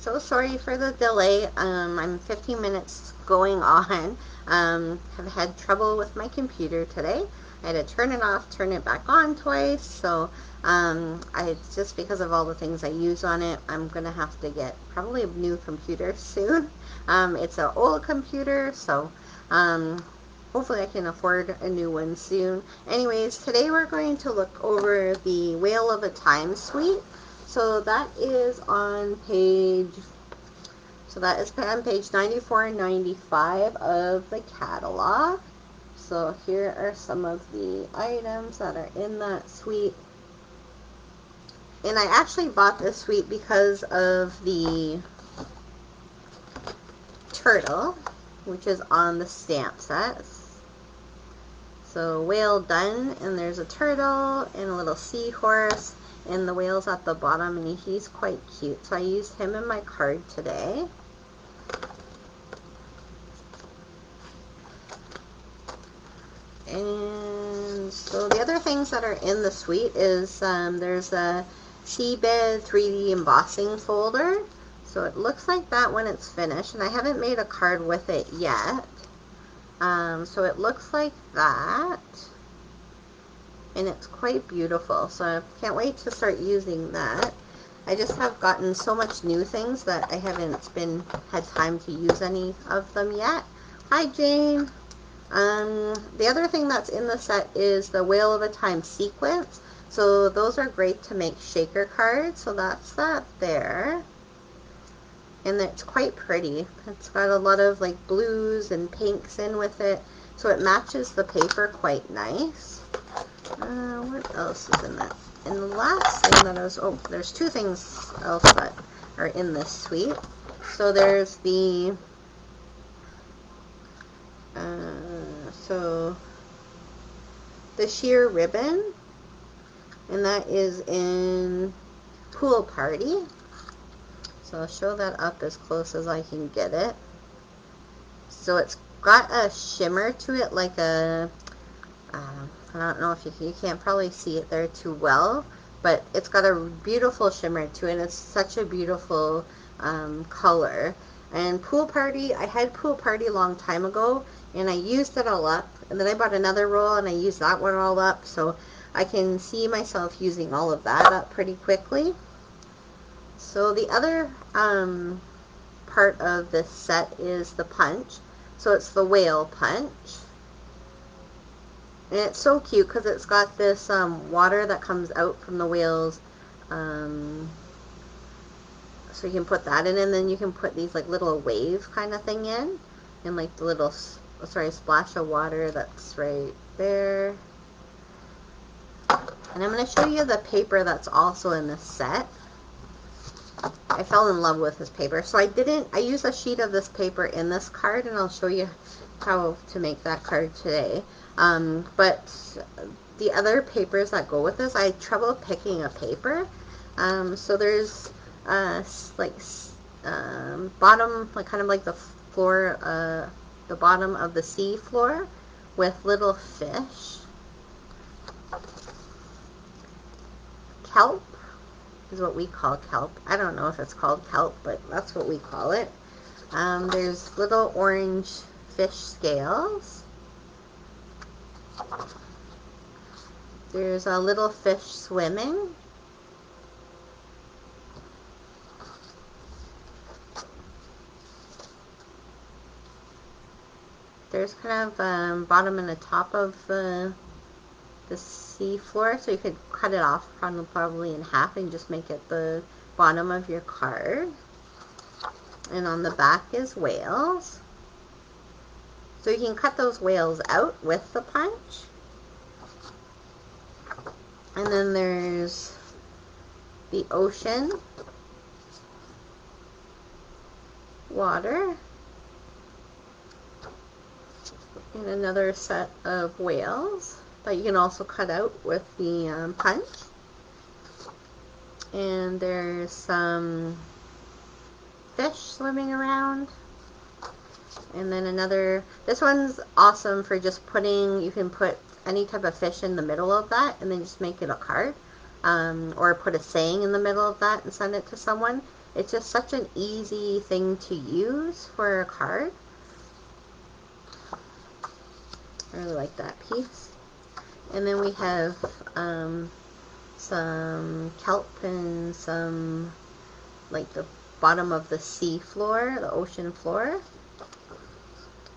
so sorry for the delay. I'm 15 minutes going on. Have had trouble with my computer today. I had to turn it off, turn it back on twice. So it's just because of all the things I use on it. I'm gonna have to get probably a new computer soon. It's an old computer, so hopefully I can afford a new one soon. Anyways, today we're going to look over the Wheel of a Time suite. So that is on page 94 and 95 of the catalog. So here are some of the items that are in that suite. And I actually bought this suite because of the turtle, which is on the stamp sets. So whale done, and there's a turtle and a little seahorse, and the whale's at the bottom, and he's quite cute. So I used him in my card today. And so the other things that are in the suite is there's a seabed 3D embossing folder. So it looks like that when it's finished, and I haven't made a card with it yet. So it looks like that, and it's quite beautiful. So I can't wait to start using that. I just have gotten so much new things that I haven't had time to use any of them yet. Hi, Jane. The other thing that's in the set is the Wheel of a Time sequence. So those are great to make shaker cards. So that's that there. And it's quite pretty. It's got a lot of like blues and pinks in with it. So it matches the paper quite nice. What else is in that? And the last thing that I was, there's two things else that are in this suite. So there's the, the sheer ribbon, and that is in Pool Party. So I'll show that up as close as I can get it. So it's got a shimmer to it, like a, I don't know if you can't probably see it there too well, but it's got a beautiful shimmer to it. It's such a beautiful color. And Pool Party, I had Pool Party a long time ago, and I used it all up. And then I bought another roll, and I used that one all up. So I can see myself using all of that up pretty quickly. So the other part of this set is the punch. So it's the whale punch. And it's so cute because it's got this water that comes out from the whales. So you can put that in, and then you can put these like little wave kind of thing in. And like the little, splash of water that's right there. And I'm going to show you the paper that's also in this set. I fell in love with this paper. So I used a sheet of this paper in this card, and I'll show you how to make that card today. But the other papers that go with this, I had trouble picking a paper. So there's bottom, like kind of like the floor, the bottom of the sea floor with little fish. Kelp is what we call kelp. I don't know if it's called kelp, but that's what we call it. There's little orange fish scales. There's a little fish swimming. There's kind of bottom and the top of the sea floor, so you could cut it off probably in half and just make it the bottom of your card. And on the back is whales. So you can cut those whales out with the punch. And then there's the ocean, water, and another set of whales that you can also cut out with the punch. And there's some fish swimming around. And then another, this one's awesome for just putting, you can put any type of fish in the middle of that and then just make it a card. Or put a saying in the middle of that and send it to someone. It's just such an easy thing to use for a card. I really like that piece. And then we have some kelp and some, like, the bottom of the sea floor, the ocean floor.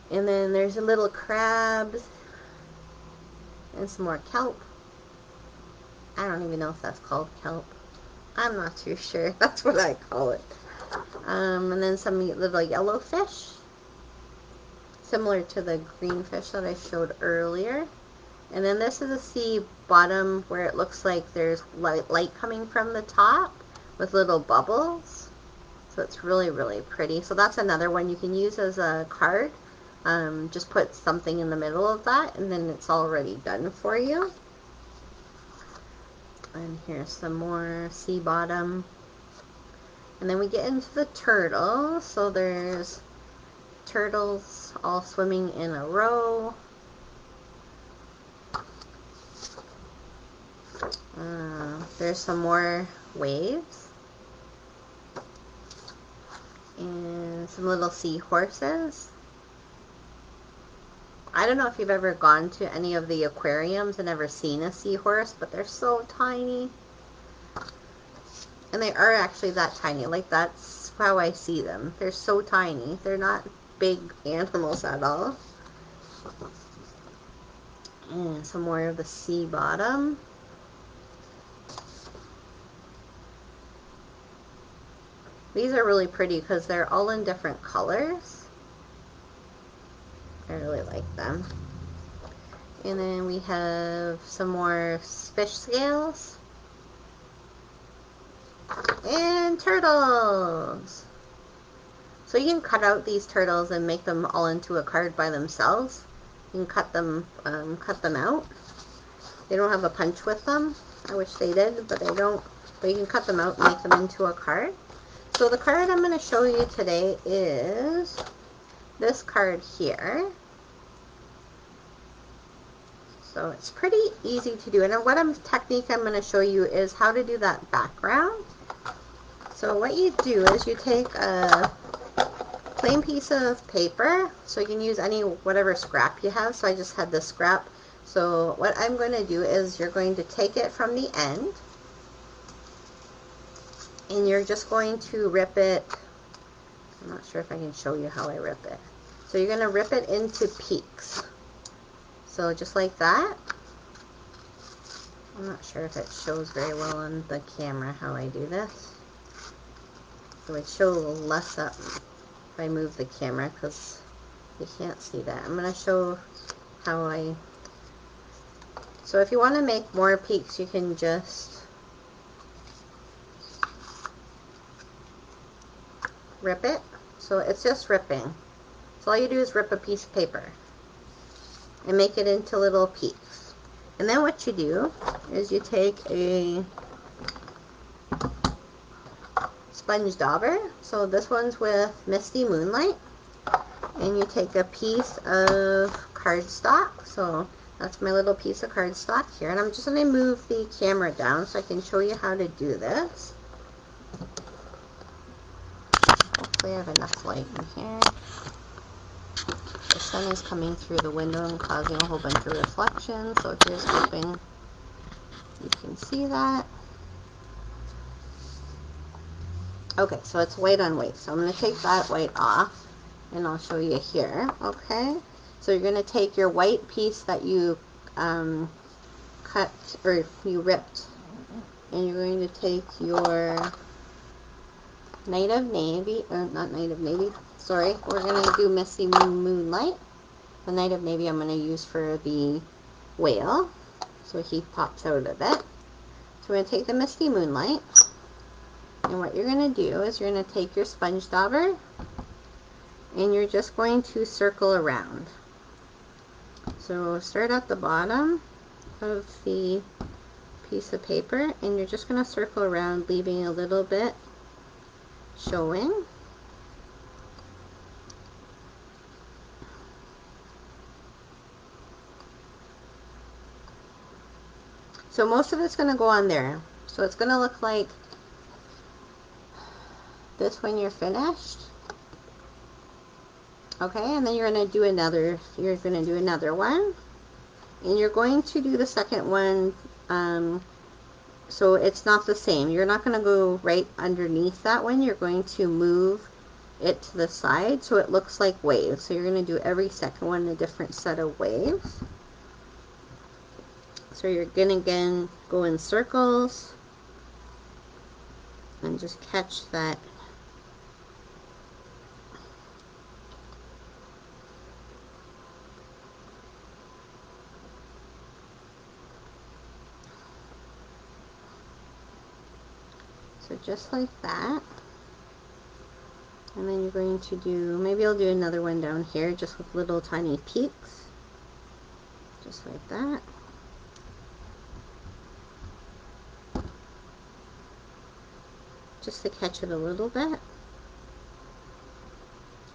And then there's a little crabs and some more kelp. I don't even know if that's called kelp. I'm not too sure. That's what I call it. And then some little yellow fish, similar to the green fish that I showed earlier. And then this is a sea bottom where it looks like there's light coming from the top with little bubbles. So it's really, really pretty. So that's another one you can use as a card. Just put something in the middle of that and then it's already done for you. And here's some more sea bottom. And then we get into the turtles. So there's turtles all swimming in a row. There's some more waves. And some little seahorses. I don't know if you've ever gone to any of the aquariums and ever seen a seahorse, but they're so tiny. And they are actually that tiny. Like, that's how I see them. They're so tiny. They're not big animals at all. And some more of the sea bottom. These are really pretty because they're all in different colors. I really like them. And then we have some more fish scales. And turtles. So you can cut out these turtles and make them all into a card by themselves. You can cut them out. They don't have a punch with them. I wish they did, but they don't. But you can cut them out and make them into a card. So the card I'm going to show you today is this card here. So it's pretty easy to do. And what technique I'm going to show you is how to do that background. So what you do is you take a plain piece of paper. So you can use whatever scrap you have. So I just had this scrap. So what I'm going to do is you're going to take it from the end. And you're just going to rip it. I'm not sure if I can show you how I rip it. So you're going to rip it into peaks. So just like that. I'm not sure if it shows very well on the camera how I do this. It would show a little less up if I move the camera because you can't see that. I'm going to show how I... So if you want to make more peaks, you can just rip it. So it's just ripping. So all you do is rip a piece of paper and make it into little peaks. And then what you do is you take a sponge dauber. So this one's with Misty Moonlight. And you take a piece of cardstock. So that's my little piece of cardstock here. And I'm just going to move the camera down so I can show you how to do this. Hopefully I have enough light in here. The sun is coming through the window and causing a whole bunch of reflections. So here's hoping you can see that. Okay, so it's white on white. So I'm going to take that white off and I'll show you here. Okay, so you're going to take your white piece that you cut or you ripped, and you're going to take your Night of Navy, or not Night of Navy, sorry, we're going to do Misty Moonlight. The Night of Navy I'm going to use for the whale, so he pops out of it. So we're going to take the Misty Moonlight, and what you're going to do is you're going to take your sponge dauber, and you're just going to circle around. So start at the bottom of the piece of paper, and you're just going to circle around, leaving a little bit showing. So most of it's going to go on there. So it's going to look like this when you're finished. Okay, and then you're going to do another one, and you're going to do the second one so it's not the same. You're not going to go right underneath that one. You're going to move it to the side so it looks like waves. So you're going to do every second one a different set of waves. So you're going to again go in circles and just catch that. So just like that. And then you're going to do, maybe I'll do another one down here just with little tiny peaks. Just like that. Just to catch it a little bit.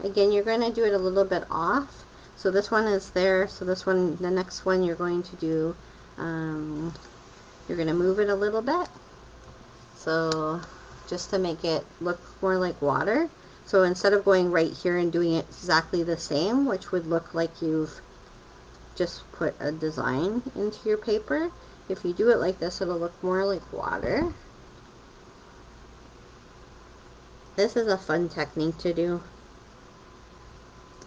Again, you're going to do it a little bit off. So this one is there, so this one, the next one you're going to do, you're going to move it a little bit. So just to make it look more like water. So instead of going right here and doing it exactly the same, which would look like you've just put a design into your paper, if you do it like this, it'll look more like water. This is a fun technique to do.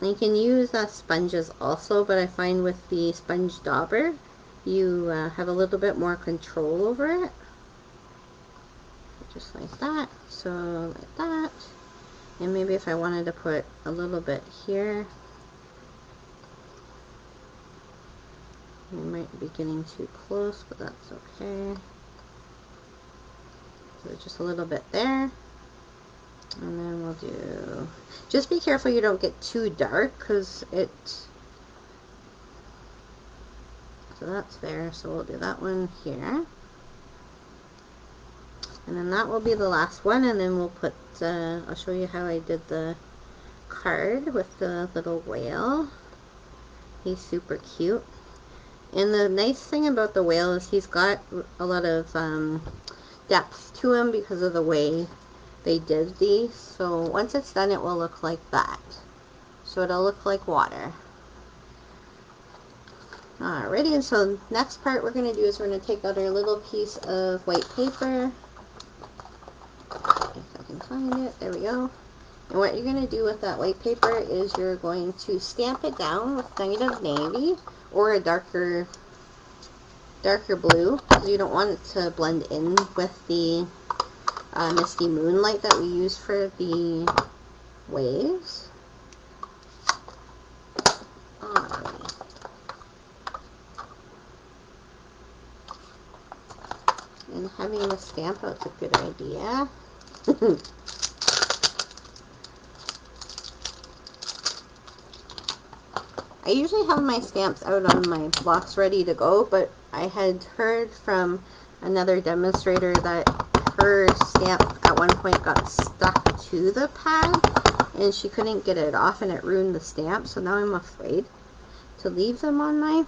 You can use sponges also, but I find with the sponge dauber, you have a little bit more control over it. Just like that. So like that. And maybe if I wanted to put a little bit here, we might be getting too close, but that's okay. So just a little bit there. And then we'll do, just be careful you don't get too dark, because it, so that's there, so we'll do that one here. And then that will be the last one, and then we'll put, I'll show you how I did the card with the little whale. He's super cute. And the nice thing about the whale is he's got a lot of depth to him because of the way they did these. So once it's done, it will look like that. So it'll look like water. Alrighty, and so next part we're going to do is we're going to take out our little piece of white paper. If I can find it, there we go. And what you're going to do with that white paper is you're going to stamp it down with kind of navy or a darker blue, because you don't want it to blend in with the misty moonlight that we use for the waves. Alrighty. And having the stamp out's a good idea. I usually have my stamps out on my blocks ready to go, but I had heard from another demonstrator that her stamp at one point got stuck to the pad and she couldn't get it off and it ruined the stamp, so now I'm afraid to leave them on mine.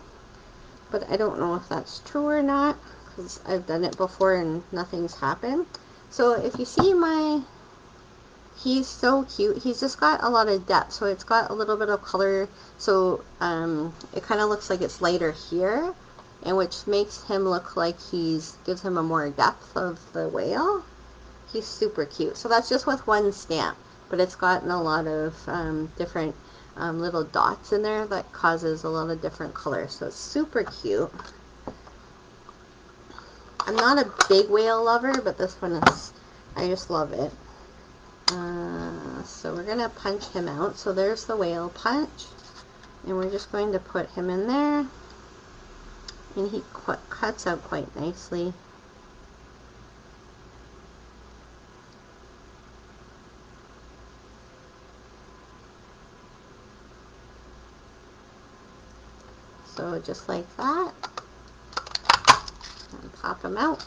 But I don't know if that's true or not, because I've done it before and nothing's happened. So if you see he's so cute. He's just got a lot of depth, so it's got a little bit of color, so it kind of looks like it's lighter here, and which makes him look like gives him a more depth of the whale. He's super cute. So that's just with one stamp, but it's gotten a lot of different little dots in there that causes a lot of different colors, so it's super cute. I'm not a big whale lover, but this one is, I just love it. So we're going to punch him out. So there's the whale punch. And we're just going to put him in there. And he cuts out quite nicely. So just like that. And pop him out.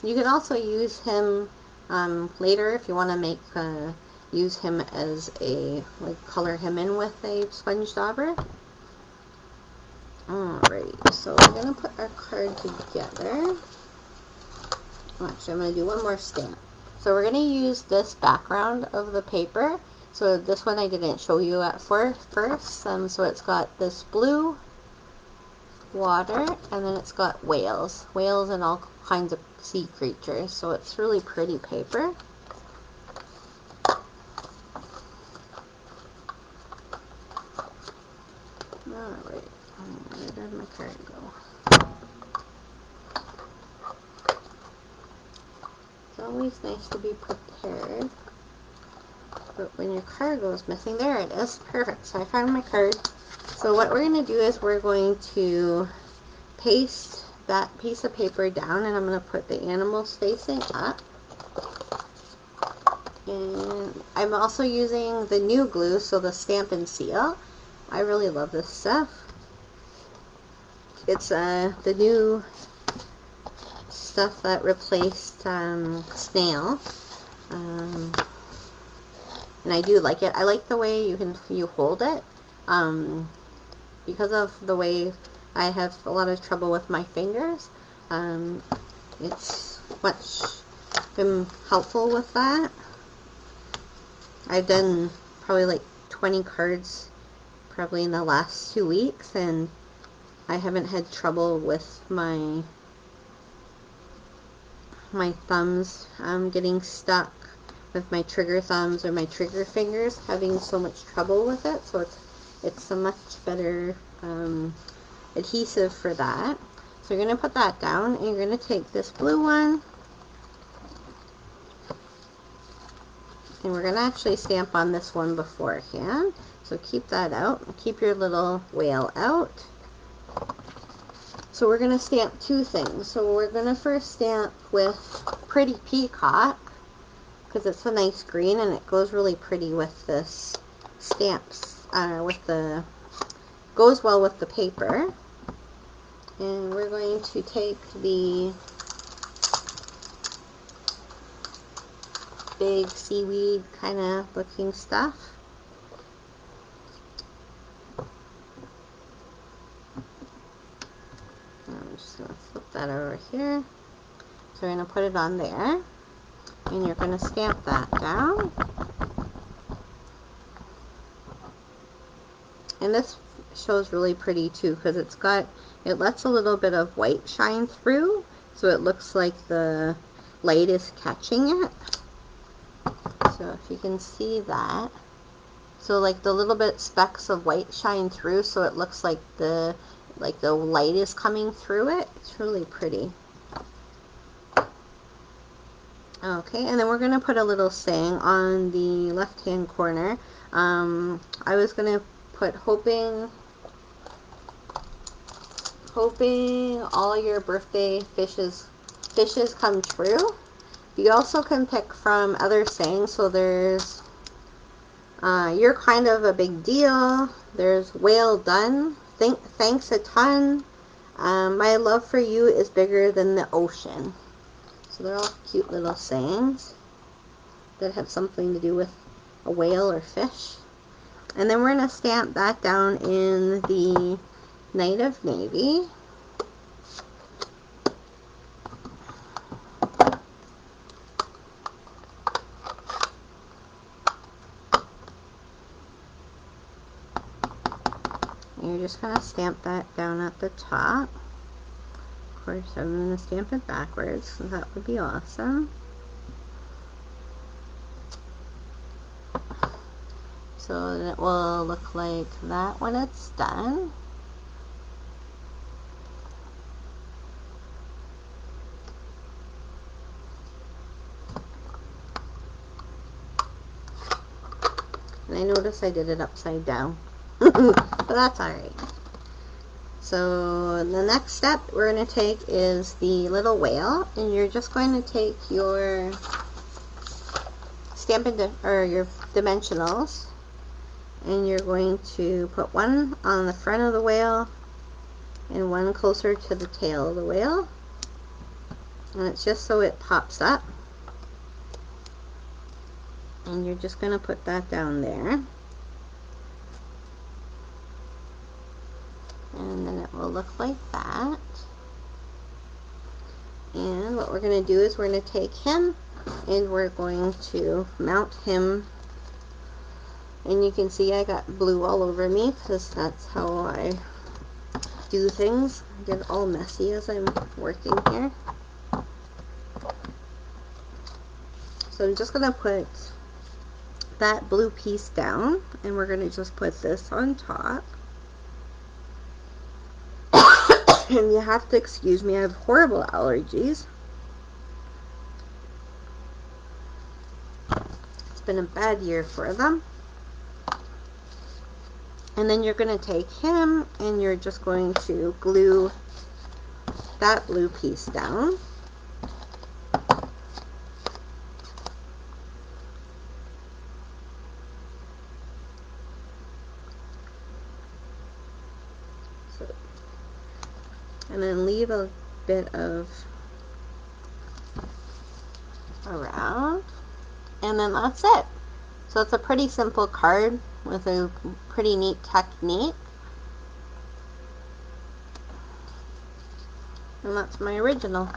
You can also use him later if you want to make use him as a, like, color him in with a sponge dauber. Alright, so we're going to put our card together. Actually, I'm going to do one more stamp. So we're going to use this background of the paper. So this one I didn't show you at first. So it's got this blue water, and then it's got whales. Whales and all kinds of sea creatures. So it's really pretty paper. Alright, where did my card go? It's always nice to be prepared. But when your card goes missing, there it is. Perfect. So I found my card. So what we're going to do is we're going to paste that piece of paper down, and I'm going to put the animals facing up. And I'm also using the new glue, so the Stampin' Seal. I really love this stuff. It's the new stuff that replaced snail. And I do like it. I like the way you hold it. Because of the way I have a lot of trouble with my fingers, it's much been helpful with that. I've done probably like 20 cards probably in the last 2 weeks, and I haven't had trouble with my thumbs getting stuck, with my trigger thumbs or my trigger fingers having so much trouble with it. So it's a much better adhesive for that. So you're going to put that down, and you're going to take this blue one, and we're going to actually stamp on this one beforehand. So keep that out. Keep your little whale out. So we're going to stamp two things. So we're going to first stamp with Pretty Peacock, because it's a nice green and it goes really pretty with this stamps, goes well with the paper. And we're going to take the big seaweed kind of looking stuff. I'm just going to flip that over here. So we're going to put it on there, and you're going to stamp that down. And this shows really pretty too, because it lets a little bit of white shine through, so it looks like the light is catching it. So if you can see that, so like the little bit specks of white shine through, so it looks like the light is coming through it. It's really pretty. Okay, and then we're going to put a little saying on the left hand corner. I was going to put hoping all your birthday fishes come true. You also can pick from other sayings. So there's you're kind of a big deal. There's well done. Thanks a ton. My love for you is bigger than the ocean. So they're all cute little sayings that have something to do with a whale or fish. And then we're going to stamp that down in the Night of Navy. And you're just going to stamp that down at the top. Of course, I'm going to stamp it backwards, so that would be awesome. So it will look like that when it's done. And I noticed I did it upside down. But that's alright. So the next step we're going to take is the little whale, and you're just going to take your your dimensionals, and you're going to put one on the front of the whale and one closer to the tail of the whale, and it's just so it pops up, and you're just going to put that down there. And then it will look like that. And what we're going to do is we're going to take him and we're going to mount him. And you can see I got blue all over me because that's how I do things. I get it all messy as I'm working here. So I'm just going to put that blue piece down, and we're going to just put this on top. And you have to excuse me, I have horrible allergies. It's been a bad year for them. And then you're going to take him and you're just going to glue that blue piece down. And then leave a bit of around, and then that's it. So it's a pretty simple card with a pretty neat technique, and that's my original.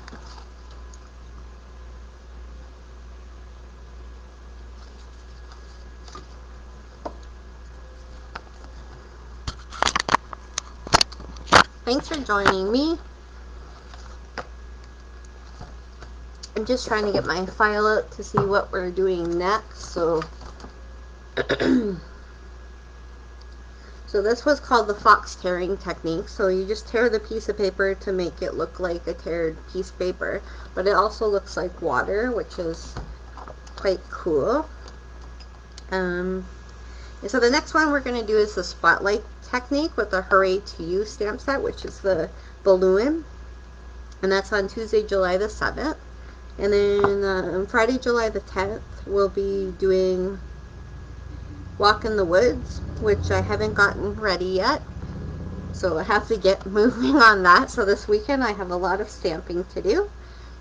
Thanks for joining me. I'm just trying to get my file out to see what we're doing next. So this was called the fox tearing technique. So you just tear the piece of paper to make it look like a teared piece of paper, but it also looks like water, which is quite cool. So the next one we're going to do is the spotlight technique with the Hooray to You stamp set, which is the balloon, and that's on Tuesday, July the 7th. And then Friday, July the 10th, we'll be doing Walk in the Woods, which I haven't gotten ready yet, so I have to get moving on that. So this weekend I have a lot of stamping to do.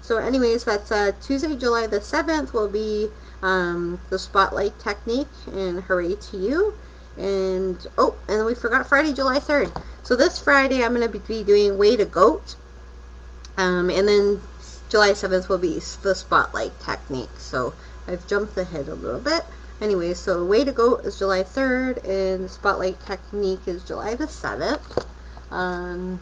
So anyways, that's Tuesday, July the 7th will be the spotlight technique and Hooray to You. And oh, and we forgot Friday, July 3rd. So this Friday I'm going to be doing Way to Goat. And then July 7th will be the spotlight technique. So I've jumped ahead a little bit. Anyway, so Way to Goat is July 3rd and the spotlight technique is July the 7th. And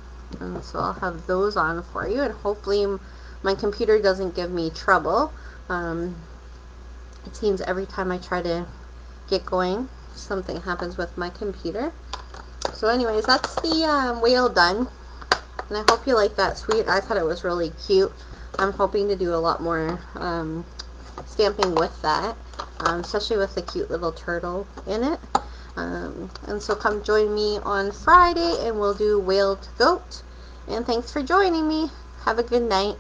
so I'll have those on for you, and hopefully my computer doesn't give me trouble. It seems every time I try to get going, something happens with my computer. So anyways, that's the whale done, and I hope you like that suite. I thought it was really cute. I'm hoping to do a lot more stamping with that, especially with the cute little turtle in it. And so come join me on Friday and we'll do Whale to Goat. And thanks for joining me. Have a good night.